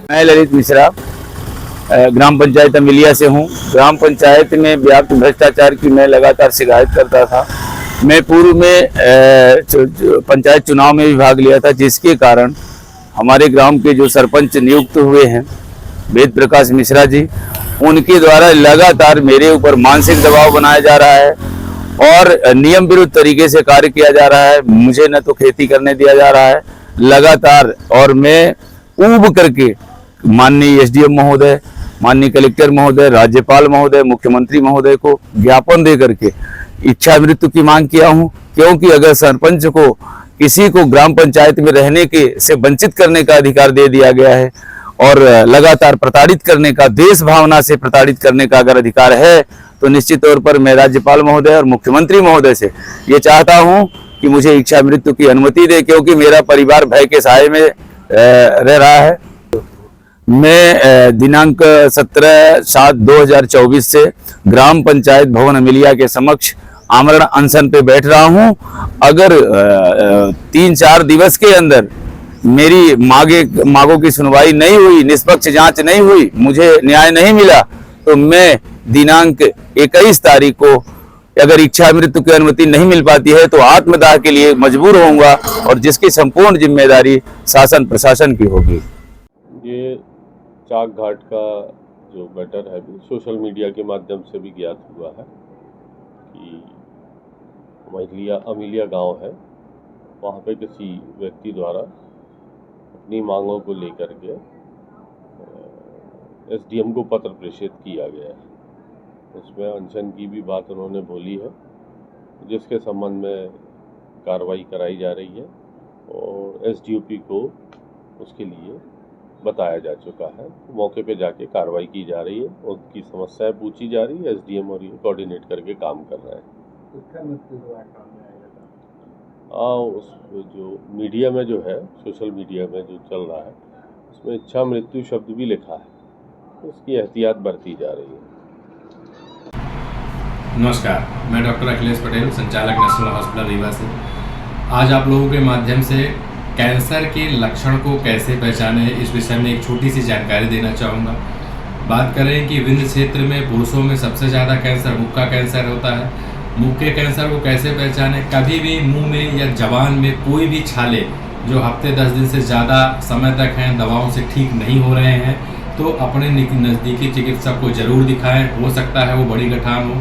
मैं ललित मिश्रा ग्राम पंचायत अमिलिया से हूँ। ग्राम पंचायत में व्याप्त भ्रष्टाचार की मैं लगातार शिकायत करता था। मैं पूर्व में पंचायत चुनाव में भी भाग लिया था, जिसके कारण हमारे ग्राम के जो सरपंच नियुक्त हुए हैं वेद प्रकाश मिश्रा जी, उनके द्वारा लगातार मेरे ऊपर मानसिक दबाव बनाया जा रहा है और नियम विरुद्ध तरीके से कार्य किया जा रहा है। मुझे न तो खेती करने दिया जा रहा है लगातार, और मैं ऊब करके माननीय एसडीएम महोदय, माननीय कलेक्टर महोदय, राज्यपाल महोदय, मुख्यमंत्री महोदय को ज्ञापन दे करके इच्छा मृत्यु की मांग किया हूं। क्योंकि अगर सरपंच को किसी को ग्राम पंचायत में रहने के से वंचित करने का अधिकार दे दिया गया है और लगातार प्रताड़ित करने का, देश भावना से प्रताड़ित करने का अगर अधिकार है, तो निश्चित तौर पर मैं राज्यपाल महोदय और मुख्यमंत्री महोदय से ये चाहता हूं कि मुझे इच्छा मृत्यु की अनुमति दे, क्योंकि मेरा परिवार भय के साए में रह रहा है। मैं दिनांक 17/7/2024 से ग्राम पंचायत भवन अमिलिया के समक्ष आमरण अनशन पे बैठ रहा हूं। अगर 3-4 दिवस के अंदर मेरी मांगों की सुनवाई नहीं हुई, निष्पक्ष जांच नहीं हुई, मुझे न्याय नहीं मिला, तो मैं दिनांक 21 तारीख को अगर इच्छा मृत्यु की अनुमति नहीं मिल पाती है तो आत्मदाह के लिए मजबूर होऊंगा, और जिसकी संपूर्ण जिम्मेदारी शासन प्रशासन की होगी। ये चाक घाट का जो मैटर है भी सोशल मीडिया के माध्यम से भी ज्ञात हुआ है कि अमिलिया गांव है, वहाँ पे किसी व्यक्ति द्वारा अपनी मांगों को लेकर के एसडीएम को पत्र प्रेषित किया गया है। उसमें अनशन की भी बात उन्होंने बोली है, जिसके संबंध में कार्रवाई कराई जा रही है और एसडीओपी को उसके लिए बताया जा चुका है। मौके पे जाके कार्रवाई की जा रही है, उनकी समस्याएं पूछी जा रही है, एसडीएम और ये कोऑर्डिनेट करके काम कर रहे हैं। उस जो मीडिया में जो है, सोशल मीडिया में जो चल रहा है, उसमें इच्छा मृत्यु शब्द भी लिखा है, तो उसकी एहतियात बरती जा रही है। नमस्कार, मैं डॉक्टर अखिलेश पटेल, संचालक नेशनल हॉस्पिटल रीवा से। आज आप लोगों के माध्यम से कैंसर के लक्षण को कैसे पहचाने, इस विषय में एक छोटी सी जानकारी देना चाहूँगा। बात करें कि विंध्य क्षेत्र में पुरुषों में सबसे ज़्यादा कैंसर मुख का कैंसर होता है। मुख के कैंसर को कैसे पहचाने? कभी भी मुंह में या जबान में कोई भी छाले जो हफ्ते 10 दिन से ज़्यादा समय तक हैं, दवाओं से ठीक नहीं हो रहे हैं, तो अपने नज़दीकी चिकित्सक को ज़रूर दिखाएं। हो सकता है वो बड़ी गठान हो।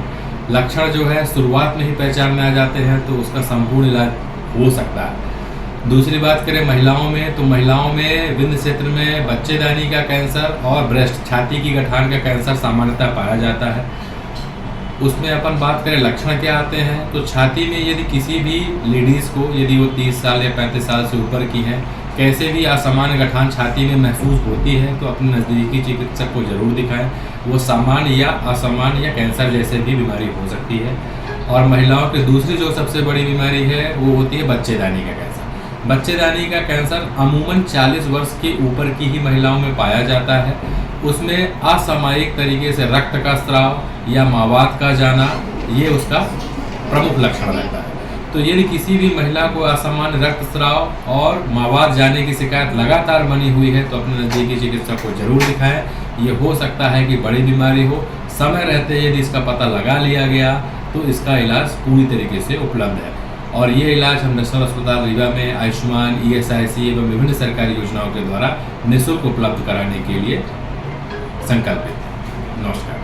लक्षण जो है शुरुआत में ही पहचान में आ जाते हैं तो उसका संपूर्ण इलाज हो सकता है। दूसरी बात करें महिलाओं में, तो महिलाओं में विंध्य क्षेत्र में बच्चेदानी का कैंसर और ब्रेस्ट, छाती की गठान का कैंसर सामान्यतः पाया जाता है। उसमें अपन बात करें लक्षण क्या आते हैं, तो छाती में यदि किसी भी लेडीज़ को, यदि वो 30 साल या 35 साल से ऊपर की हैं, कैसे भी असामान्य गठान छाती में महसूस होती है, तो अपने नज़दीकी चिकित्सक को ज़रूर दिखाएं। वो सामान्य या असामान्य या कैंसर जैसे भी बीमारी हो सकती है। और महिलाओं की दूसरी जो सबसे बड़ी बीमारी है वो होती है बच्चेदानी का कैंसर। बच्चेदानी का कैंसर अमूमन 40 वर्ष के ऊपर की ही महिलाओं में पाया जाता है। उसमें असामयिक तरीके से रक्त का स्राव या मावात का जाना, ये उसका प्रमुख लक्षण रहता है। तो यदि किसी भी महिला को असामान्य रक्तस्राव और मावात जाने की शिकायत लगातार बनी हुई है तो अपने नज़दीकी चिकित्सक को जरूर दिखाएं। ये हो सकता है कि बड़ी बीमारी हो। समय रहते यदि इसका पता लगा लिया गया तो इसका इलाज पूरी तरीके से उपलब्ध है। और ये इलाज हम नेशनल अस्पताल रीवा में आयुष्मान, ESIC एवं विभिन्न सरकारी योजनाओं के द्वारा निःशुल्क उपलब्ध कराने के लिए संकल्पित है। नमस्कार।